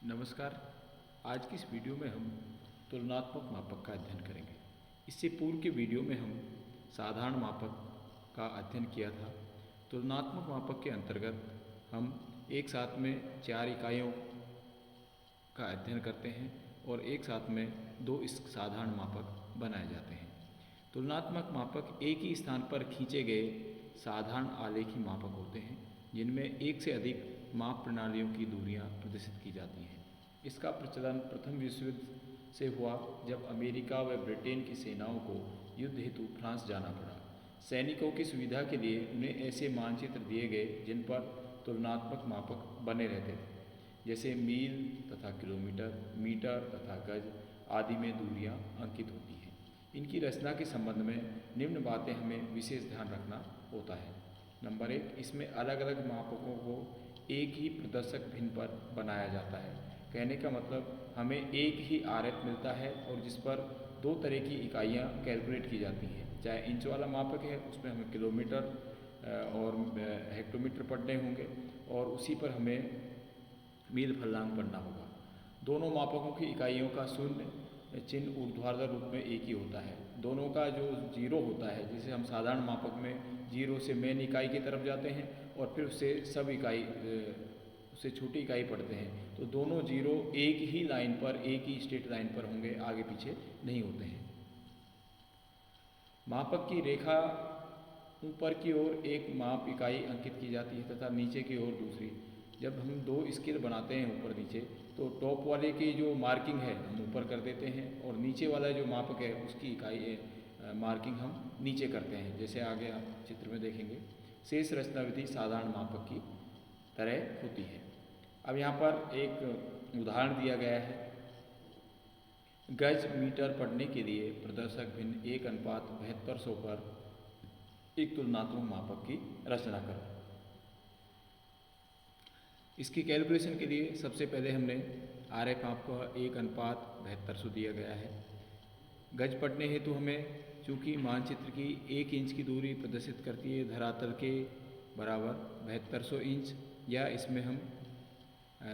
नमस्कार। आज की इस वीडियो में हम तुलनात्मक मापक का अध्ययन करेंगे। इससे पूर्व के वीडियो में हम साधारण मापक का अध्ययन किया था। तुलनात्मक मापक के अंतर्गत हम एक साथ में 4 इकाइयों का अध्ययन करते हैं और एक साथ में 2 इस साधारण मापक बनाए जाते हैं। तुलनात्मक मापक एक ही स्थान पर खींचे गए साधारण आलेखी मापक होते हैं जिनमें एक से अधिक माप प्रणालियों की दूरियां प्रदर्शित की जाती हैं। इसका प्रचलन प्रथम विश्व युद्ध से हुआ जब अमेरिका व ब्रिटेन की सेनाओं को युद्ध हेतु फ्रांस जाना पड़ा। सैनिकों की सुविधा के लिए उन्हें ऐसे मानचित्र दिए गए जिन पर तुलनात्मक मापक बने रहते थे, जैसे मील तथा किलोमीटर, मीटर तथा गज आदि में दूरियां अंकित होती हैं। इनकी रचना के संबंध में निम्न बातें हमें विशेष ध्यान रखना होता है। नंबर 1, इसमें अलग अलग मापकों को एक ही प्रदर्शक भिन्न पर बनाया जाता है। कहने का मतलब हमें एक ही आरेख मिलता है और जिस पर 2 तरह की इकाइयाँ कैलकुलेट की जाती हैं। चाहे इंच वाला मापक है, उसमें हमें किलोमीटर और हेक्टोमीटर पढ़ने होंगे और उसी पर हमें मील फलनांक पढ़ना होगा। दोनों मापकों की इकाइयों का शून्य चिन्ह ऊर्ध्वाधर रूप में एक ही होता है। दोनों का जो जीरो होता है, जिसे हम साधारण मापक में जीरो से मेन इकाई की तरफ जाते हैं और फिर उससे सब इकाई उससे छोटी इकाई पढ़ते हैं, तो दोनों जीरो एक ही लाइन पर, एक ही स्ट्रेट लाइन पर होंगे, आगे पीछे नहीं होते हैं। मापक की रेखा ऊपर की ओर एक माप इकाई अंकित की जाती है तथा नीचे की ओर दूसरी। जब हम 2 स्केल बनाते हैं ऊपर नीचे, तो टॉप वाले की जो मार्किंग है हम ऊपर कर देते हैं और नीचे वाला जो मापक है उसकी इकाई मार्किंग हम नीचे करते हैं, जैसे आगे आप चित्र में देखेंगे। शेष रचना विधि साधारण मापक की तरह होती है। अब यहाँ पर एक उदाहरण दिया गया है। गज मीटर पढ़ने के लिए प्रदर्शक भिन्न 1:7200 पर एक तुलनात्मक मापक की रचना करें। इसकी कैलकुलेशन के लिए सबसे पहले हमने आरेख माप का 1:7200 दिया गया है। गज पढ़ने हेतु हमें, चूँकि मानचित्र की 1 इंच की दूरी प्रदर्शित करती है धरातल के बराबर 7200 इंच, या इसमें हम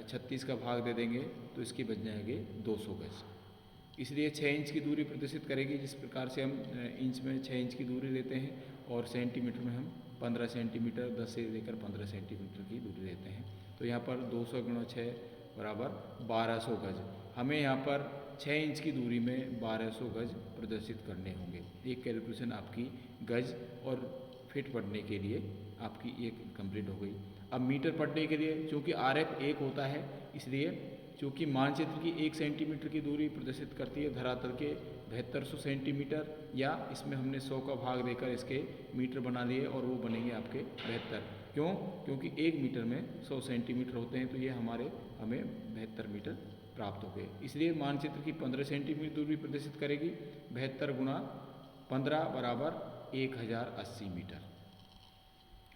36 का भाग दे देंगे तो इसके बच जाएंगे 200 गज। इसलिए 6 इंच की दूरी प्रदर्शित करेगी। जिस प्रकार से हम इंच में 6 इंच की दूरी लेते हैं और सेंटीमीटर में हम 15 सेंटीमीटर, 10 से लेकर 15 सेंटीमीटर की दूरी लेते हैं, तो यहाँ पर 200 × 6 बराबर 1200 गज। हमें यहाँ पर 6 इंच की दूरी में 1200 गज प्रदर्शित करने होंगे। एक कैलकुलेशन आपकी गज और फिट पढ़ने के लिए आपकी एक कंप्लीट हो गई। अब मीटर पढ़ने के लिए, चूँकि आरेख एक होता है, इसलिए चूँकि मानचित्र की 1 सेंटीमीटर की दूरी प्रदर्शित करती है धरातल के 7200 सेंटीमीटर, या इसमें हमने 100 का भाग देकर इसके मीटर बना लिए और वो बनेंगे आपके 72। क्यों? क्योंकि 1 मीटर में 100 सेंटीमीटर होते हैं, तो ये हमें 72 मीटर प्राप्त हो गए। इसलिए मानचित्र की 15 सेंटीमीटर दूरी प्रदर्शित करेगी। 72 × 15 बराबर 1080 मीटर।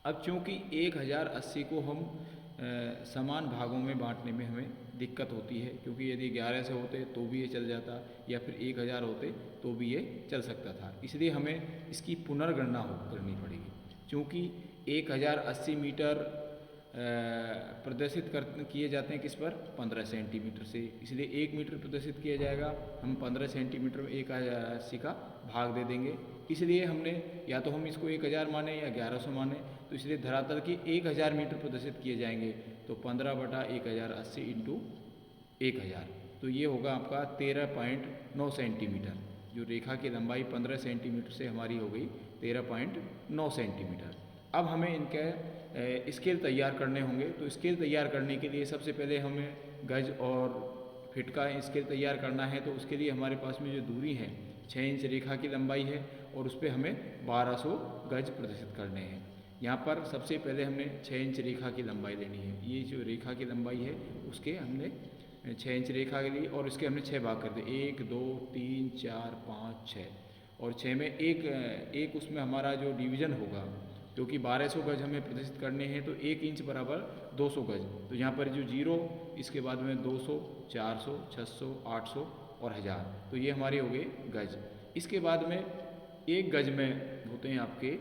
अब चूँकि 1080 को हम समान भागों में बांटने में हमें दिक्कत होती है, क्योंकि यदि 11 से होते तो भी ये चल जाता, या फिर 1000 होते तो भी ये चल सकता था। इसलिए हमें इसकी पुनर्गणना करनी पड़ेगी। चूँकि 1080 मीटर प्रदर्शित किए जाते हैं किस पर? 15 सेंटीमीटर से, इसलिए 1 मीटर प्रदर्शित किया जाएगा। हम 15 सेंटीमीटर में 1080 का भाग दे देंगे। इसलिए हमने, या तो हम इसको 1000 माने या 1100 माने, तो इसलिए धरातल के 1000 मीटर प्रदर्शित किए जाएंगे, तो 15/1080 × 1000, तो ये होगा आपका 13.9 सेंटीमीटर। जो रेखा की लंबाई 15 सेंटीमीटर से हमारी हो गई 13.9 सेंटीमीटर। अब हमें इनके स्केल तैयार करने होंगे। तो स्केल तैयार करने के लिए सबसे पहले हमें गज और फिट का स्केल तैयार करना है। तो उसके लिए हमारे पास में जो दूरी है 6 इंच रेखा की लंबाई है और उस पर हमें 1200 गज प्रदर्शित करने हैं। यहाँ पर सबसे पहले हमने 6 इंच रेखा की लंबाई लेनी है। ये जो रेखा की लंबाई है उसके हमने 6 इंच रेखा के लिए, और इसके हमने 6 भाग कर दिए, 1 2 3 4 5 6, और 6 में एक उसमें हमारा जो डिवीज़न होगा, क्योंकि 1200 गज हमें प्रदर्शित करने हैं, तो 1 इंच बराबर 200 गज। तो यहाँ पर जो जीरो, इसके बाद में 200, 400, 600, 800 और 1000, तो ये हमारे हो गए गज। इसके बाद में 1 गज में होते हैं आपके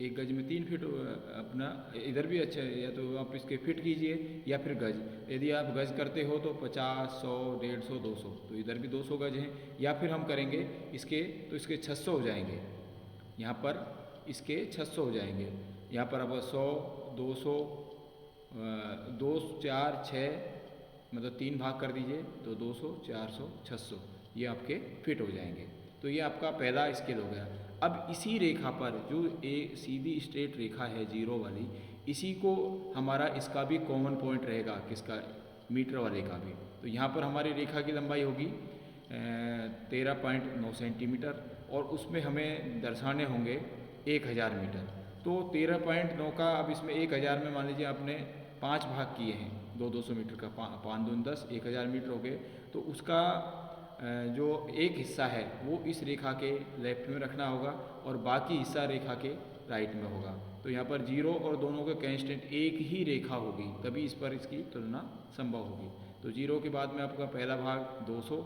1 गज में 3 फीट अपना इधर भी अच्छा है, या तो आप इसके फिट कीजिए या फिर गज। यदि आप गज करते हो तो 50, 100, 150, 200, तो इधर भी 200 गज हैं। या फिर हम करेंगे इसके तो इसके 600 हो जाएंगे, यहाँ पर इसके 600 हो जाएंगे। यहाँ पर अब 100, 200, 2, 4, 6 मतलब 3 भाग कर दीजिए तो 200, 400, 600 ये आपके फिट हो जाएंगे। तो ये आपका पहला स्केल हो गया। अब इसी रेखा पर जो सीधी स्ट्रेट रेखा है जीरो वाली, इसी को हमारा इसका भी कॉमन पॉइंट रहेगा, किसका, मीटर वाले का भी। तो यहाँ पर हमारी रेखा की लंबाई होगी 13.9 सेंटीमीटर और उसमें हमें दर्शाने होंगे 1000 मीटर। तो 13.9 का अब इसमें 1000 में मान लीजिए आपने 5 भाग किए हैं, 200 मीटर का, 5 दूनी 10, 1000 मीटर हो गए। तो उसका जो एक हिस्सा है वो इस रेखा के लेफ्ट में रखना होगा और बाकी हिस्सा रेखा के राइट में होगा। तो यहाँ पर जीरो और दोनों के कांस्टेंट एक ही रेखा होगी, तभी इस पर इसकी तुलना संभव होगी। तो जीरो के बाद में आपका पहला भाग 200,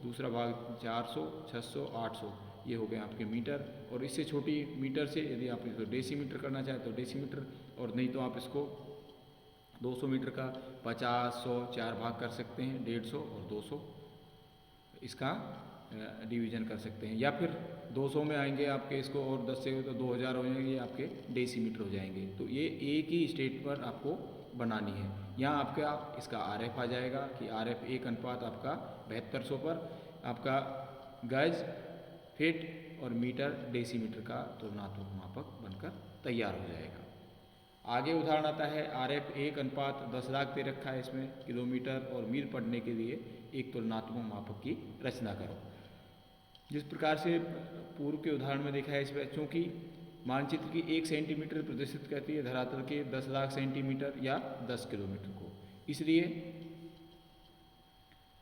दूसरा भाग 400, 600, 800 ये हो गए आपके मीटर। और इससे छोटी मीटर से यदि आप इसको डेसीमीटर करना चाहें तो डेसीमीटर, और नहीं तो आप इसको 200 मीटर का 50, 100 4 भाग कर सकते हैं, 150 और 200 इसका डिवीज़न कर सकते हैं। या फिर 200 में आएंगे आपके इसको और 10 से तो 2000 हो जाएंगे, ये आपके डेसीमीटर हो जाएंगे। तो ये एक ही स्टेट पर आपको बनानी है। यहाँ आपका इसका RF आ जाएगा कि RF 1 अनुपात आपका 7200 पर आपका गज, फिट और मीटर डेसीमीटर का तुलनात्मक मापक बनकर तैयार हो जाएगा। आगे उदाहरण आता है RF 1 अनुपात 10 लाख दे रखा है, इसमें किलोमीटर और मील पढ़ने के लिए एक तुलनात्मक मापक की रचना करो। जिस प्रकार से पूर्व के उदाहरण में देखा है, इसमें चूँकि मानचित्र की 1 सेंटीमीटर प्रदर्शित करती है धरातल के 10 लाख सेंटीमीटर या 10 किलोमीटर को, इसलिए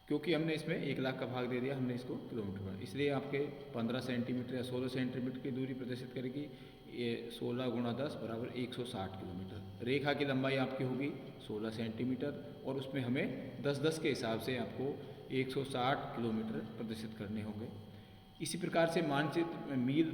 क्योंकि हमने इसमें 1 लाख का भाग दे दिया, हमने इसको किलोमीटर में, इसलिए आपके 15 सेंटीमीटर या 16 सेंटीमीटर की दूरी प्रदर्शित करेगी। ये 16 गुणा 10 बराबर 160 किलोमीटर। रेखा की लंबाई आपकी होगी 16 सेंटीमीटर और उसमें हमें 10-10 के हिसाब से आपको 160 किलोमीटर प्रदर्शित करने होंगे। इसी प्रकार से मानचित्र मील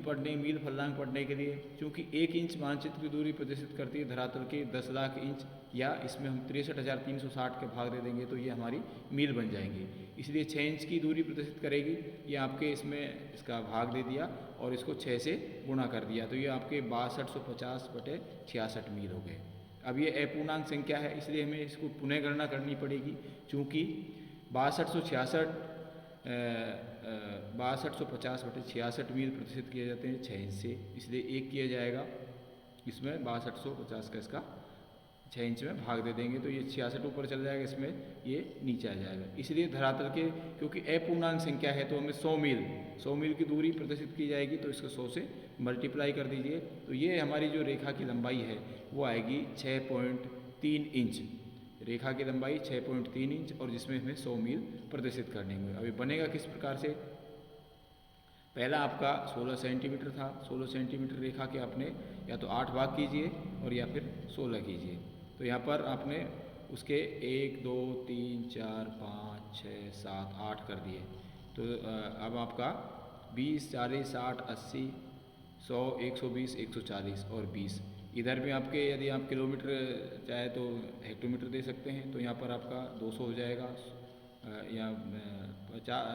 फलनांक पढ़ने के लिए, चूँकि 1 इंच मानचित्र की दूरी प्रदर्शित करती है धरातल के 10 लाख इंच, या इसमें हम 63,360 के भाग दे देंगे तो ये हमारी मील बन जाएंगी। इसलिए 6 इंच की दूरी प्रदर्शित करेगी। ये आपके इसमें इसका भाग दे दिया और इसको 6 से गुणा कर दिया, तो ये आपके 6250/66 मील हो गए। अब ये अपूर्णांक संख्या है, इसलिए हमें इसको पुनः गणना करनी पड़ेगी। चूँकि 6250/66 मील प्रदर्शित किए जाते हैं 6 इंच से, इसलिए 1 किया जाएगा इसमें 6250 का इसका 6 इंच में भाग दे देंगे तो ये 66 ऊपर चल जाएगा, इसमें ये नीचे आ जाएगा। इसलिए धरातल के क्योंकि अपूर्णांक संख्या है तो हमें 100 मील की दूरी प्रदर्शित की जाएगी, तो इसको 100 से मल्टीप्लाई कर दीजिए। तो ये हमारी जो रेखा की लंबाई है वो आएगी 6.3 इंच। रेखा की लंबाई 6.3 इंच और जिसमें हमें 100 मील प्रदर्शित करने होंगे। अभी बनेगा किस प्रकार से, पहला आपका 16 सेंटीमीटर था, 16 सेंटीमीटर रेखा के आपने या तो 8 भाग कीजिए और या फिर 16 कीजिए। तो यहाँ पर आपने उसके 1, 2, 3, 4, 5, 6, 7, 8 कर दिए। तो अब आपका 20, 40, 60, 80, 100, 120, 140 और 20। इधर भी आपके यदि आप किलोमीटर चाहे तो हेक्टोमीटर दे सकते हैं, तो यहाँ पर आपका 200 हो जाएगा या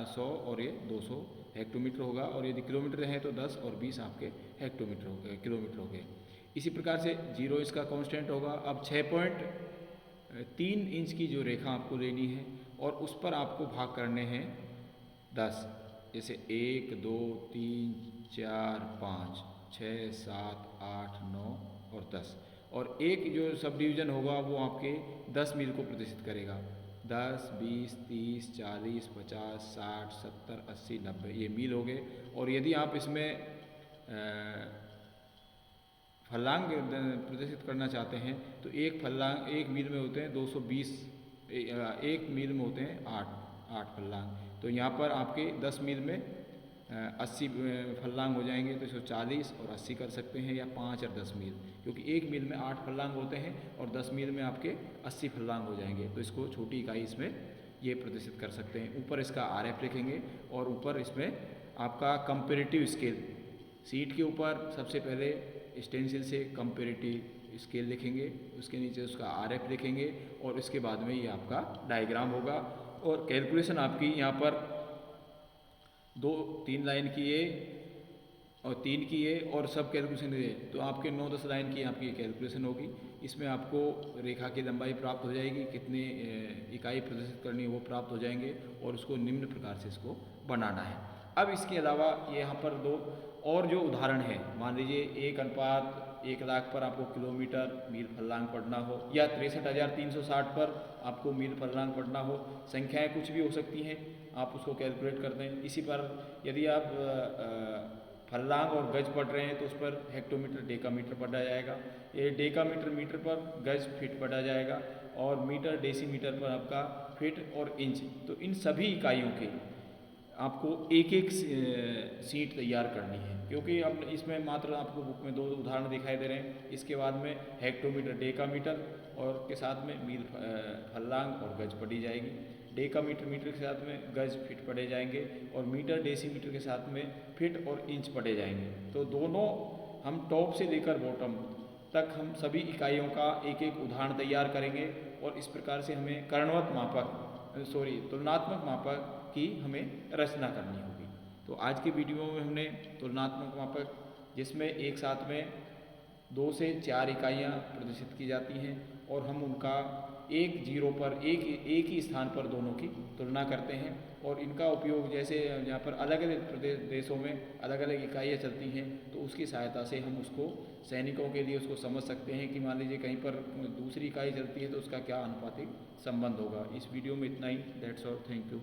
100 और ये 200 हेक्टोमीटर होगा। और यदि किलोमीटर है तो 10 और 20 आपके हेक्टोमीटर हो गए, किलोमीटर हो गए। इसी प्रकार से 0 इसका कांस्टेंट होगा। अब 6.3 इंच की जो रेखा आपको लेनी है और उस पर आपको भाग करने हैं 10, जैसे 1, 2, 3, 4, 5, 6, 7, 8, 9 और 10। और एक जो सब डिवीज़न होगा वो आपके 10 मील को प्रदर्शित करेगा। 10, 20, 30, 40, 50, 60, 70, 80, 90 ये मील हो गए। और यदि आप इसमें फलनांक प्रदर्शित करना चाहते हैं तो एक मील में होते हैं 220, एक मील में होते हैं 8 फलनांक। तो यहाँ पर आपके 10 मील में 80 फलनांक हो जाएंगे, तो इसको 40 और 80 कर सकते हैं, या 5 और 10 मील, क्योंकि 1 मील में 8 फलनांक होते हैं और 10 मील में आपके 80 फलनांक हो जाएंगे। तो इसको छोटी इकाई इसमें ये प्रदर्शित कर सकते हैं। ऊपर इसका RF लिखेंगे और ऊपर इसमें आपका कंपेरेटिव स्केल, सीट के ऊपर सबसे पहले स्टेंसिल से कंपेरेटिव स्केल लिखेंगे, उसके नीचे उसका RF लिखेंगे और इसके बाद में ये आपका डायग्राम होगा। और कैलकुलेशन आपकी यहाँ पर 2-3 लाइन की है और 3 की है और सब कैलकुलेशन है, तो आपके 9-10 लाइन की आपकी कैलकुलेशन होगी। इसमें आपको रेखा की लंबाई प्राप्त हो जाएगी, कितने इकाई प्रदर्शित करनी है वो प्राप्त हो जाएंगे और उसको निम्न प्रकार से इसको बनाना है। अब इसके अलावा ये यहाँ पर 2 और जो उदाहरण है, मान लीजिए 1:1,00,000 पर आपको किलोमीटर मील फर्लांग पढ़ना हो या 63,360 पर आपको मील फर्लांग पढ़ना हो। संख्याएं कुछ भी हो सकती हैं, आप उसको कैलकुलेट कर दें। इसी पर यदि आप फर्लांग और गज पढ़ रहे हैं तो उस पर हेक्टोमीटर डेकामीटर पढ़ा जाएगा, ये डेकामीटर मीटर पर, गज फीट पढ़ा जाएगा और मीटर डेसीमीटर पर आपका फीट और इंच। तो इन सभी इकाइयों के आपको एक एक सीट तैयार करनी है, क्योंकि अब इसमें मात्र आपको बुक में 2 उदाहरण दिखाई दे रहे हैं। इसके बाद में हेक्टोमीटर डेकामीटर और के साथ में मील फर्लांग और गज पढ़ी जाएगी। डेकामीटर मीटर के साथ में गज फीट पढ़े जाएंगे और मीटर डेसीमीटर के साथ में फीट और इंच पढ़े जाएंगे। तो दोनों हम टॉप से लेकर बॉटम तक हम सभी इकाइयों का एक एक उदाहरण तैयार करेंगे और इस प्रकार से हमें तुलनात्मक मापक की हमें रचना करनी होगी। तो आज के वीडियो में हमने तुलनात्मक मापक, जिसमें एक साथ में 2 से 4 इकाइयाँ प्रदर्शित की जाती हैं और हम उनका एक जीरो पर एक ही स्थान पर दोनों की तुलना करते हैं और इनका उपयोग जैसे यहाँ पर अलग अलग देशों में अलग अलग इकाइयाँ चलती हैं, तो उसकी सहायता से हम उसको सैनिकों के लिए उसको समझ सकते हैं कि मान लीजिए कहीं पर दूसरी इकाई चलती है तो उसका क्या अनुपातिक संबंध होगा। इस वीडियो में इतना ही। That's all, thank you.